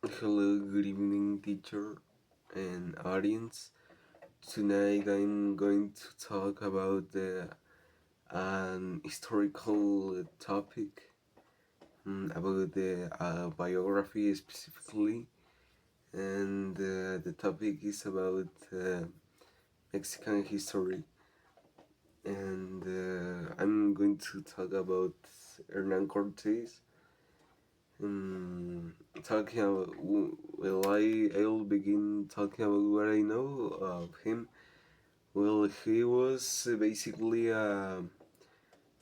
Hello, good evening, teacher and audience. Tonight I'm going to talk about an historical topic, about the biography specifically, and the topic is about Mexican history. And I'm going to talk about Hernán Cortés. Talking about I'll begin talking about what I know of him. Well, he was basically the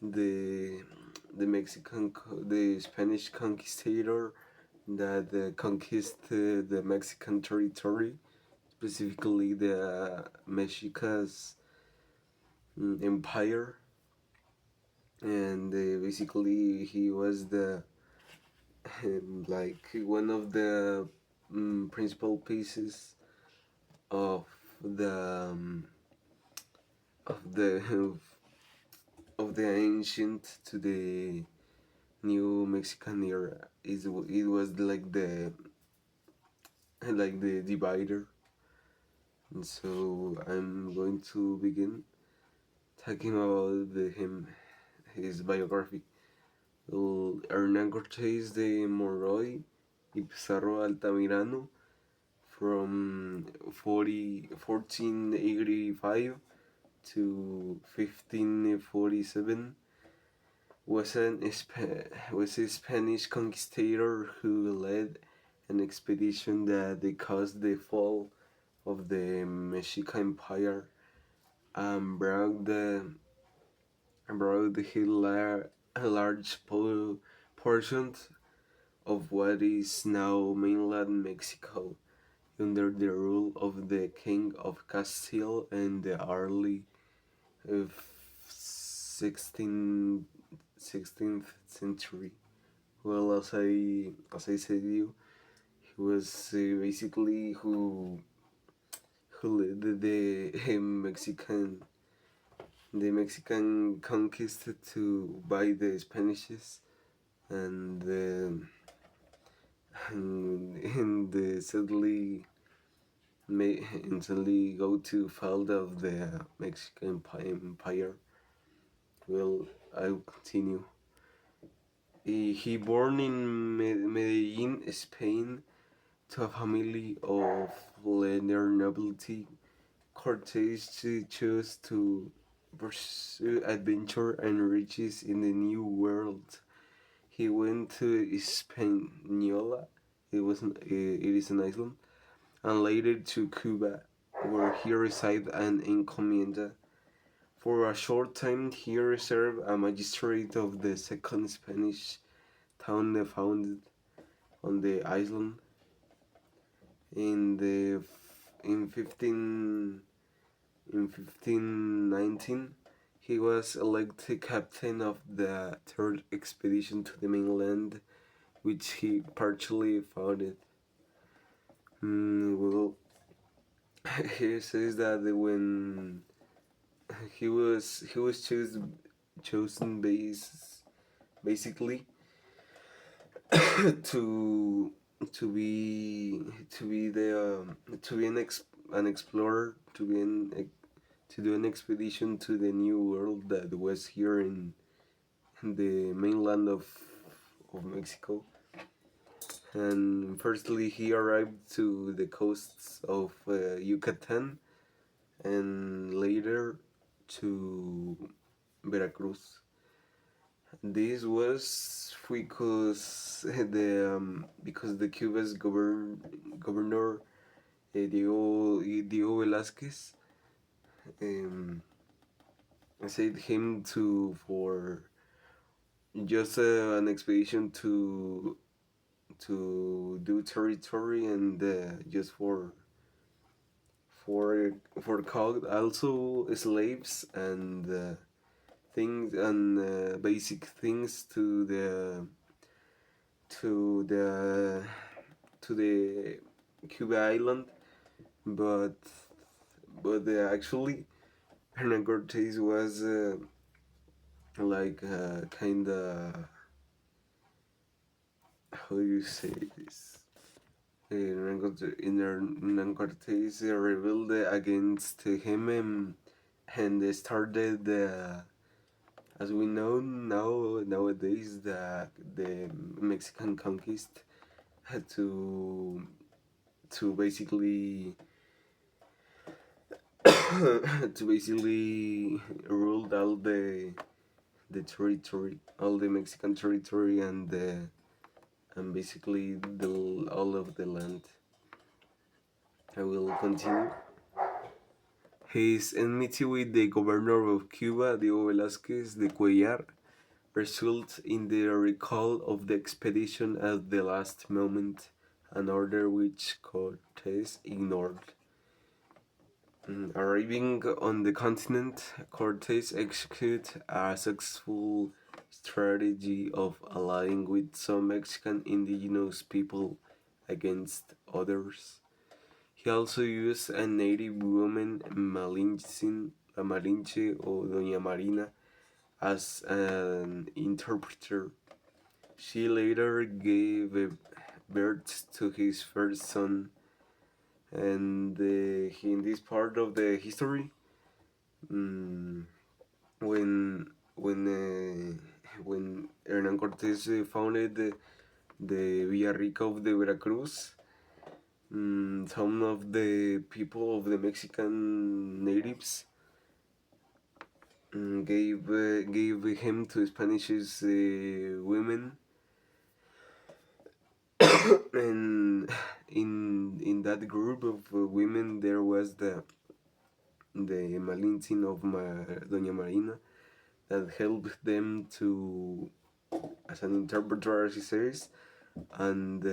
the Spanish conquistador that conquisted the Mexican territory, specifically the Mexica's empire, and basically he was the like one of the principal pieces of the of the of the ancient to the new Mexican era. It was like the divider, and so I'm going to begin talking about his biography. Well, Hernán Cortés de Monroy y Pizarro Altamirano from 1485 to 1547 was a Spanish conquistador who led an expedition that caused the fall of the Mexican Empire and brought a large portion of what is now mainland Mexico under the rule of the King of Castile in the early of 16th century. Well, as I said you, he was basically who led the Mexican conquest to by the Spanishes, and sadly instantly go to fall of the Mexican Empire. Well, I'll continue. He born in Medellin, Spain, to a family of slender nobility. Cortés chose to pursue adventure and riches in the New World. He went to Hispaniola, it is an island, and later to Cuba, where he resided and encomienda. For a short time, he served as magistrate of the second Spanish town founded on the island in the in 1519. He was elected captain of the third expedition to the mainland, which he partially founded. Well, he says that when he was chosen basically to to be the to be an explorer, to do an expedition to the New World that was here in the mainland of Mexico. And firstly, he arrived to the coasts of Yucatan, and later to Veracruz. This was because the Cuba's governor Diego Velázquez um, sent him to for just an expedition to do territory, and just for caught also slaves and things and basic things to the to the Cuba island, but actually Hernan Cortés was like kinda, how do you say this? Hernán Cortés rebelled against him, and they started, as we know nowadays, the Mexican conquest had to basically to basically rule the territory, all the Mexican territory, and basically all of the land. I will continue. His enmity with the governor of Cuba, Diego Velázquez de Cuellar, resulted in the recall of the expedition at the last moment, an order which Cortés ignored. Arriving on the continent, Cortés executed a successful strategy of allying with some Mexican indigenous people against others. He also used a native woman, Malinche or Doña Marina, as an interpreter. She later gave birth to his first son, and in this part of the history, um, when when Hernán Cortés founded the Villa Rica of the Veracruz, some of the people of the Mexican natives gave him to Spanish women, and in that group of women there was the Malintzin of Doña Marina that helped them to as an interpreter, as he says, and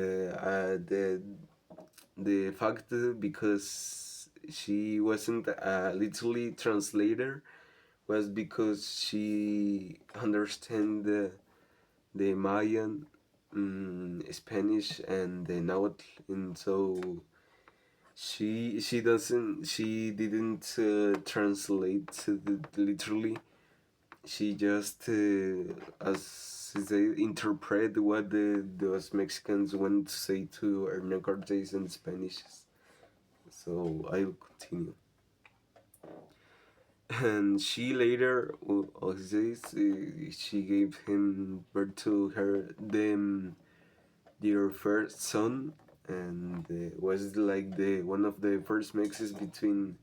the fact because she wasn't a literally translator was because she understand the Mayan, Spanish, and the Nahuatl, and so she didn't translate literally. She just as they interpret what those Mexicans want to say to Hernán Cortés in Spanish. So I will continue. And she later, says, she gave him birth to their first son, and was like the one of the first mixes between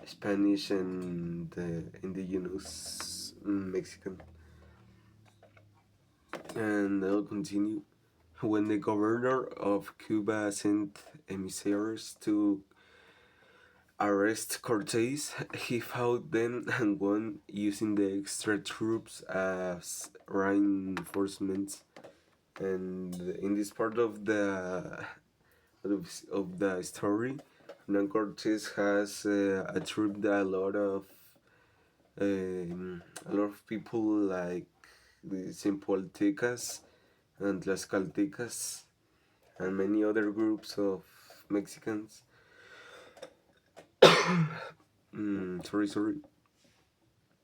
Spanish and indigenous Mexican. And I'll continue. When the governor of Cuba sent emissaries to arrest Cortés, he fought them and won using the extra troops as reinforcements. And in this part of the story, Hernán Cortés has attracted a lot of people like the Zimpoltecas and Tlaxcaltecas and many other groups of Mexicans. Sorry.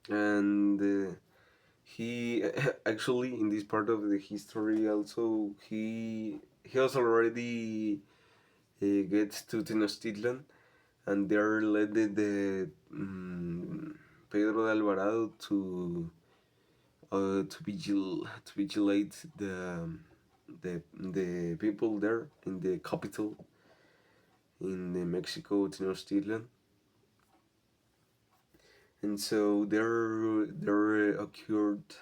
And he actually in this part of the history also he has already gets to Tenochtitlan, and there led Pedro de Alvarado to vigilate the people there in the capital in Mexico, Tenochtitlan. And so there occurred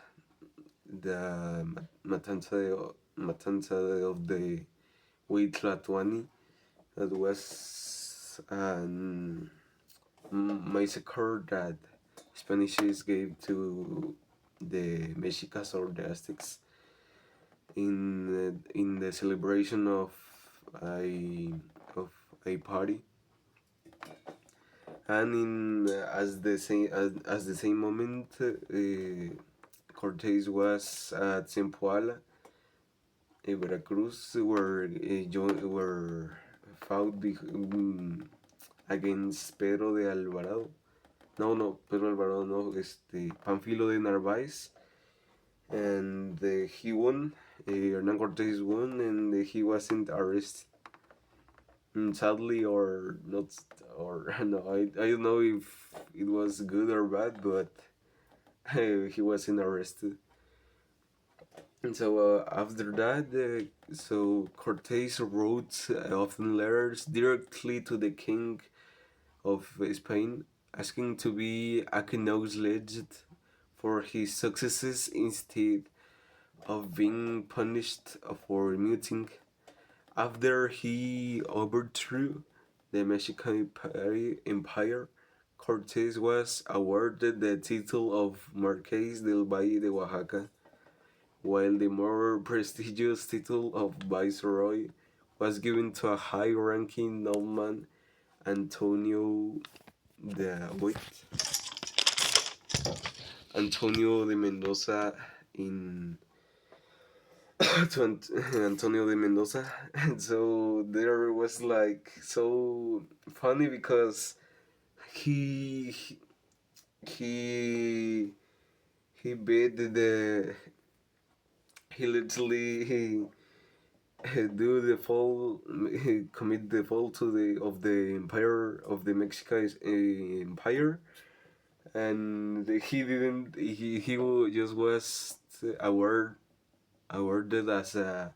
the matanza of the Huitlatuani, that was an massacre that Spanish gave to the Mexicas or the Aztecs in the celebration of a party, and in as the same moment, Cortés was at Zempoala, Veracruz, where fought against Pedro de Alvarado. No, Pedro Alvarado, no, Panfilo de Narváez, and he won. Hernán Cortés won, and he wasn't arrested. sadly or not, or no, I don't know if it was good or bad, but he wasn't arrested. And so after that, so Cortés wrote often letters directly to the king of Spain, asking to be acknowledged for his successes instead of being punished for muting. After he overthrew the Mexican Empire, Cortés was awarded the title of Marqués del Valle de Oaxaca, while the more prestigious title of Viceroy was given to a high-ranking nobleman, Antonio de wait, Antonio de Mendoza in to Antonio de Mendoza. And so there was like so funny because he he he bid the he literally he do the fall he commit the fall to the of the empire of the Mexican empire, and he didn't he just was awarded as a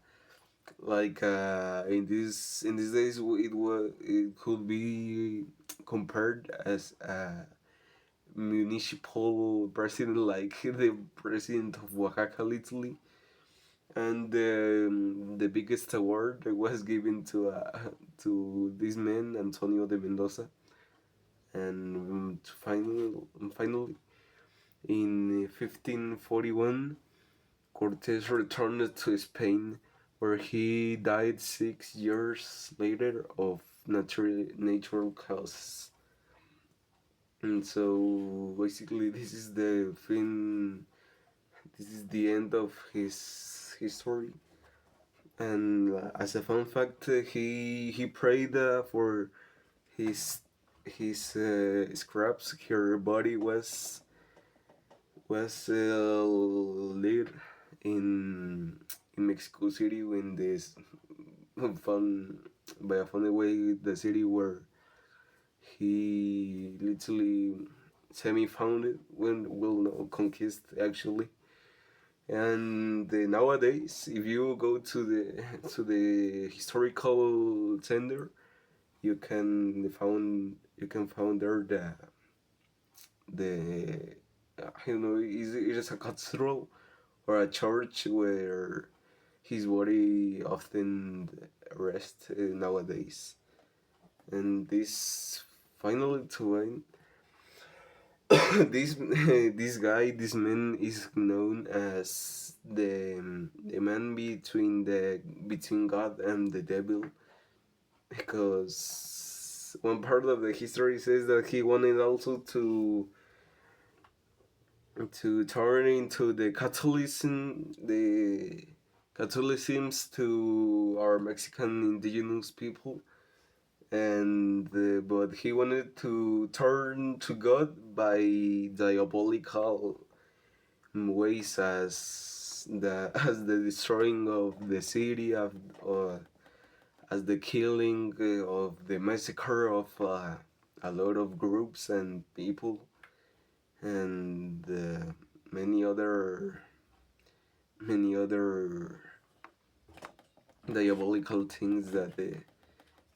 like in these days it could be compared as a municipal president, like the president of Oaxaca literally. And the biggest award was given to this man Antonio de Mendoza. And finally in 1541 Cortés returned to Spain, where he died 6 years later of natural causes. And so basically, this is the thing. This is the end of his history. And as a fun fact, he prayed for his scraps. Her body was laid in Mexico City when this fun by a funny way the city where he literally semi-founded when will no conquist actually. And nowadays, if you go to the historical center, you can found there the I don't know, it is a cathedral or a church where his body often rests nowadays. And this finally to end, this man is known as the man between God and the devil, because one part of the history says that he wanted also to turn into the Catholicisms to our Mexican indigenous people, and but he wanted to turn to God by diabolical ways, as the destroying of the city, as the killing of the massacre of a lot of groups and people, and many other diabolical things that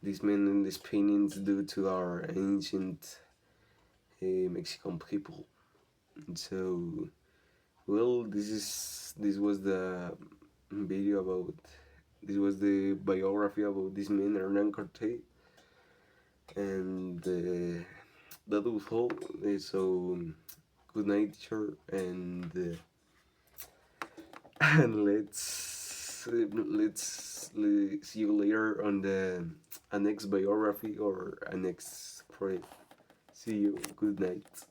these men and these paintings do to our ancient Mexican people. And so, well, this was the video about this was the biography about this man Hernán Cortés, and that was all. So good night, teacher, and and let's see you later on the a next biography or a next project. See you. Good night.